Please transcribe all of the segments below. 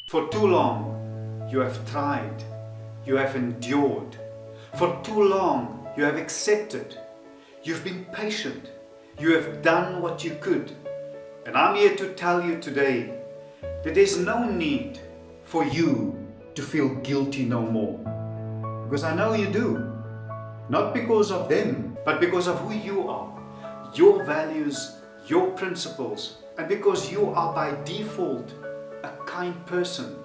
For too long, you have tried, you have endured. For too long, you have accepted. You've been patient. You have done what you could. And I'm here to tell you today that there's no need for you to feel guilty no more. Because I know you do. Not because of them, but because of who you are, your values, your principles, and because you are by default a kind person.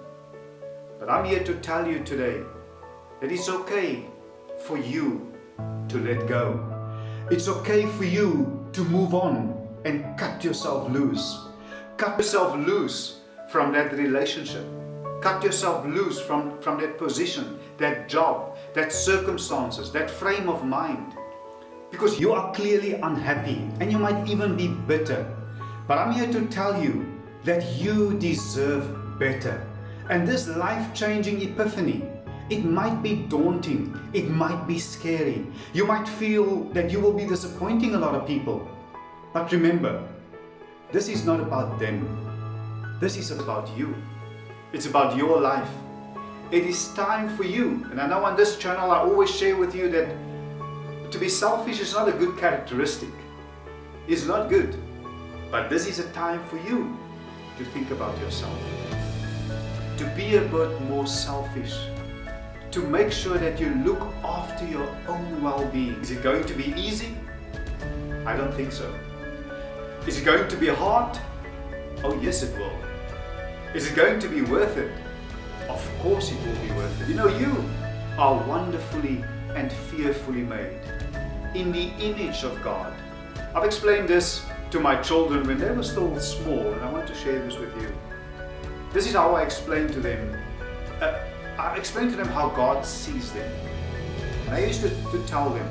But I'm here to tell you today that it's okay for you to let go. It's okay for you to move on and cut yourself loose. Cut yourself loose from that relationship. Cut yourself loose from that position, that job, that circumstances, that frame of mind. Because you are clearly unhappy and you might even be bitter. But I'm here to tell you that you deserve better. And this life-changing epiphany, it might be daunting, it might be scary. You might feel that you will be disappointing a lot of people. But remember, this is not about them. This is about you. It's about your life. It is time for you. And I know on this channel I always share with you that to be selfish is not a good characteristic. It's not good. But this is a time for you to think about yourself. To be a bit more selfish. To make sure that you look after your own well-being. Is it going to be easy? I don't think so. Is it going to be hard? Oh yes, it will. Is it going to be worth it? Of course it will be worth it. You know, you are wonderfully and fearfully made in the image of God. I've explained this to my children when they were still small, and I want to share this with you. This is how I explain to them. I explain to them how God sees them. And I used to tell them,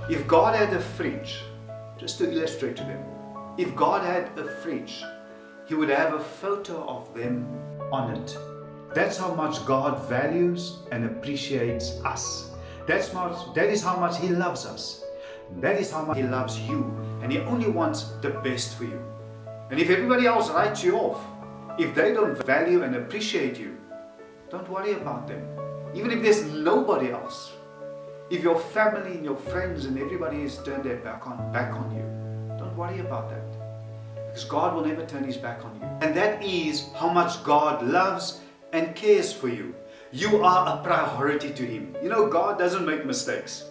if God had a fridge, just to illustrate to them, if God had a fridge, He would have a photo of them on it. That's how much God values and appreciates us. That is how much He loves us. That is how much He loves you. And He only wants the best for you. And if everybody else writes you off, if they don't value and appreciate you, don't worry about them. Even if there's nobody else. If your family and your friends and everybody has turned their back on you, don't worry about that. Because God will never turn His back on you. And that is how much God loves and cares for you. You are a priority to Him. You know, God doesn't make mistakes.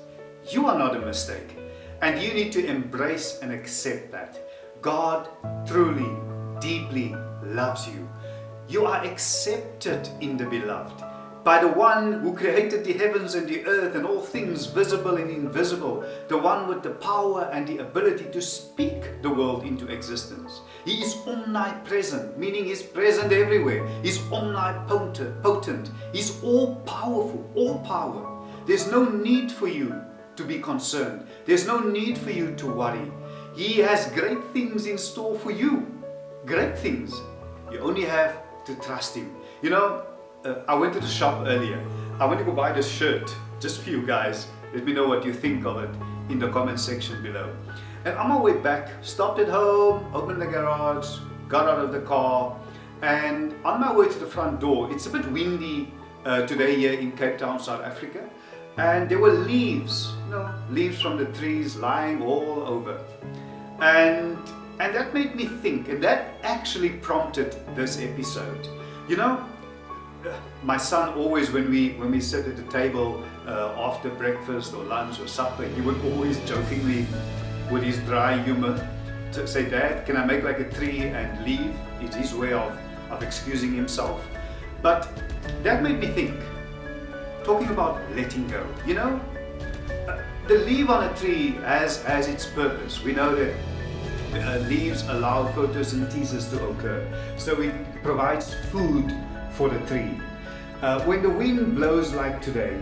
You are not a mistake. And you need to embrace and accept that. God truly, deeply loves you. You are accepted in the Beloved by the one who created the heavens and the earth and all things visible and invisible, the one with the power and the ability to speak the world into existence. He is omnipresent, meaning He's present everywhere. He's omnipotent. He's all-powerful, all power. There's no need for you to be concerned. There's no need for you to worry. He has great things in store for you. Great things. You only have to trust Him. You know, I went to the shop earlier. I went to go buy this shirt just for you guys. Let me know what you think of it in the comment section below. And on my way back, stopped at home, opened the garage, got out of the car, and on my way to the front door, it's a bit windy today here in Cape Town, South Africa, and there were leaves, you know, leaves from the trees lying all over. And that made me think, and that actually prompted this episode. You know, my son always, when we sit at the table after breakfast or lunch or supper, he would always jokingly, with his dry humor, to say, "Dad, can I make like a tree and leave?" It's his way of excusing himself. But that made me think, talking about letting go. You know, the leaf on a tree has its purpose. We know that leaves allow photosynthesis to occur, so it provides food for the tree. When the wind blows like today,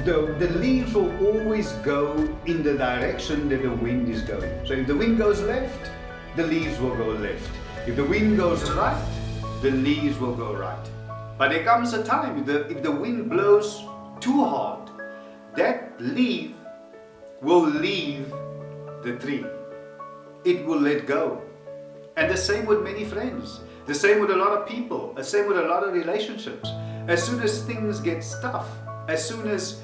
the leaves will always go in the direction that the wind is going. So if the wind goes left, the leaves will go left. If the wind goes right, the leaves will go right. But there comes a time, if the wind blows too hard, that leaf will leave the tree. It will let go. And the same with many friends. The same with a lot of people. The same with a lot of relationships. As soon as things get tough, as soon as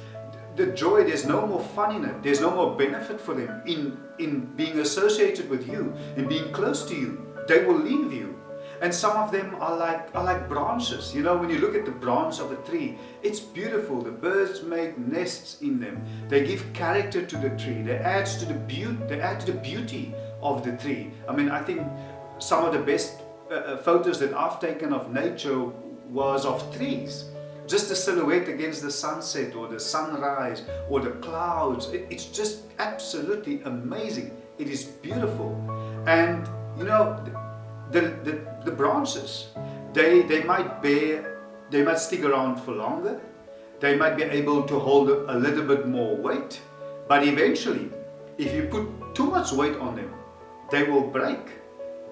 the joy, there's no more fun in it, there's no more benefit for them in being associated with you, in being close to you, they will leave you. And some of them are like branches. You know, when you look at the branch of a tree, it's beautiful. The birds make nests in them. They give character to the tree. They add to the beauty of the tree. I mean, I think some of the best photos that I've taken of nature was of trees. Just the silhouette against the sunset or the sunrise or the clouds. It's just absolutely amazing. It is beautiful. And you know, the branches, they might stick around for longer. They might be able to hold a little bit more weight. But eventually, if you put too much weight on them, they will break.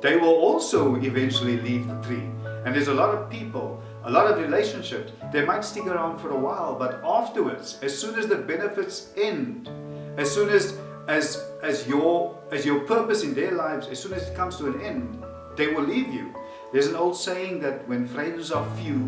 They will also eventually leave the tree. And there's a lot of people, a lot of relationships, they might stick around for a while, but afterwards, as soon as the benefits end, as soon as your purpose in their lives, as soon as it comes to an end, they will leave you. There's an old saying that when friends are few,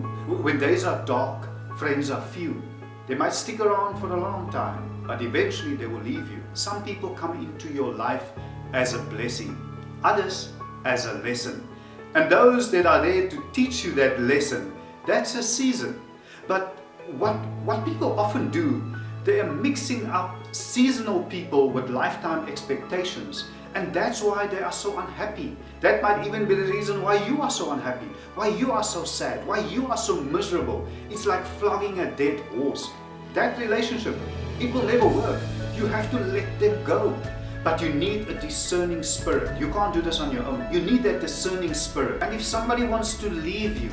when days are dark, friends are few. They might stick around for a long time, but eventually they will leave you. Some people come into your life as a blessing, others as a lesson. And those that are there to teach you that lesson, that's a season. But what people often do, they are mixing up seasonal people with lifetime expectations. And that's why they are so unhappy. That might even be the reason why you are so unhappy, why you are so sad, why you are so miserable. It's like flogging a dead horse. That relationship, it will never work. You have to let them go. But you need a discerning spirit. You can't do this on your own. You need that discerning spirit. And if somebody wants to leave you,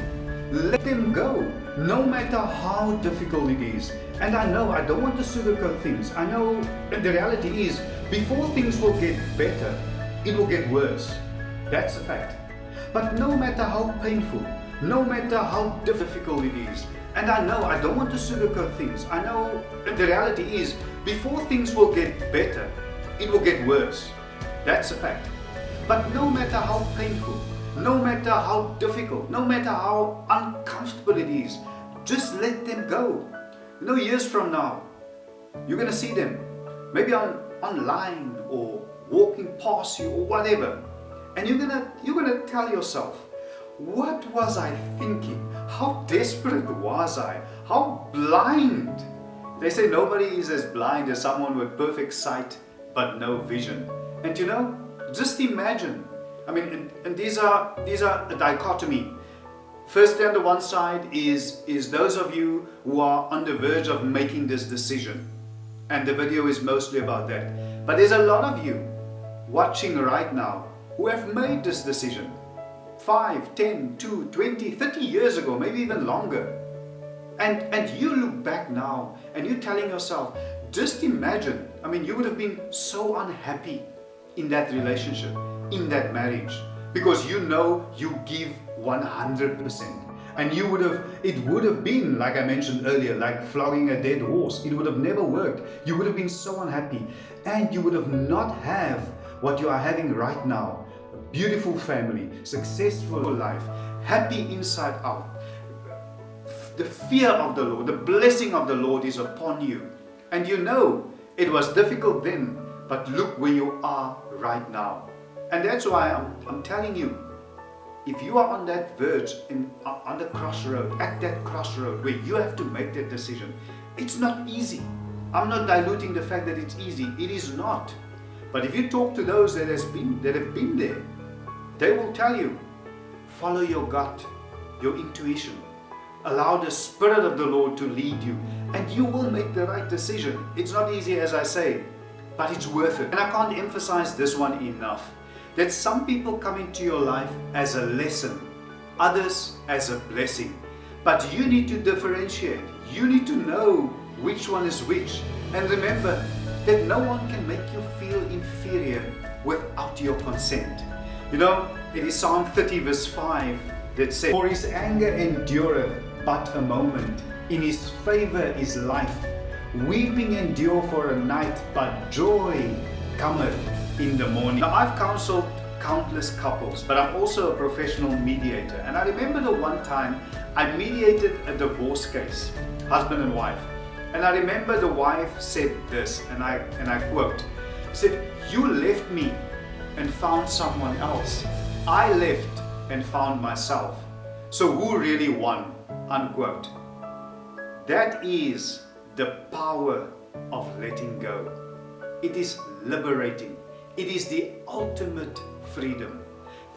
let them go, no matter how difficult it is. And I know, I don't want to sugarcoat things. I know the reality is, before things will get better, it will get worse. That's a fact. But no matter how painful, no matter how difficult it is, and I know, I don't want to sugarcoat things. I know the reality is, before things will get better, it will get worse. That's a fact. But no matter how painful, no matter how difficult, no matter how uncomfortable it is, just let them go. You know, years from now, you're going to see them, maybe online or walking past you or whatever, and you're gonna tell yourself, what was I thinking? How desperate was I? How blind? They say nobody is as blind as someone with perfect sight but no vision. And you know, just imagine. I mean, and these are a dichotomy. Firstly, on the one side is those of you who are on the verge of making this decision. And the video is mostly about that. But there's a lot of you watching right now who have made this decision 5, 10, 2, 20, 30 years ago, maybe even longer. And you look back now and you're telling yourself, just imagine, I mean, you would have been so unhappy in that relationship, in that marriage, because you know you give 100%. And it would have been, like I mentioned earlier, like flogging a dead horse. It would have never worked. You would have been so unhappy. And you would have not have what you are having right now. A beautiful family, successful life, happy inside out. The fear of the Lord, the blessing of the Lord is upon you. And you know, it was difficult then, but look where you are right now. And that's why I'm telling you, if you are on that verge, on the crossroad, at that crossroad where you have to make that decision, it's not easy. I'm not diluting the fact that it's easy. It is not. But if you talk to those that have been there, they will tell you, follow your gut, your intuition. Allow the Spirit of the Lord to lead you, and you will make the right decision. It's not easy, as I say, but it's worth it. And I can't emphasize this one enough. That some people come into your life as a lesson, others as a blessing. But you need to differentiate. You need to know which one is which. And remember that no one can make you feel inferior without your consent. You know, it is Psalm 30 verse 5 that says, for his anger endureth but a moment. In his favor is life. Weeping endure for a night, but joy cometh in the morning. Now, I've counseled countless couples, but I'm also a professional mediator. And I remember the one time I mediated a divorce case, husband and wife. And I remember the wife said this, and I quote, said, "You left me and found someone else. I left and found myself. So who really won?" Unquote. That is the power of letting go. It is liberating. It is the ultimate freedom.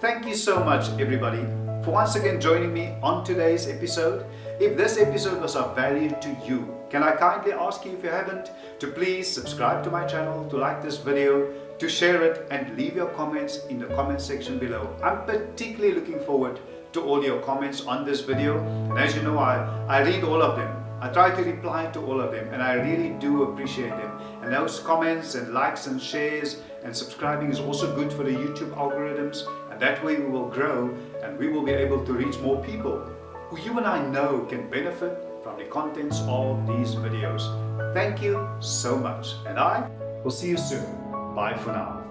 Thank you so much, everybody, for once again joining me on today's episode. If this episode was of value to you, can I kindly ask you, if you haven't, to please subscribe to my channel, to like this video, to share it, and leave your comments in the comment section below. I'm particularly looking forward to all your comments on this video. And as you know, I read all of them. I try to reply to all of them, and I really do appreciate them. And those comments and likes and shares and subscribing is also good for the YouTube algorithms, and that way we will grow and we will be able to reach more people who you and I know can benefit from the contents of these videos. Thank you so much, and I will see you soon. Bye for now.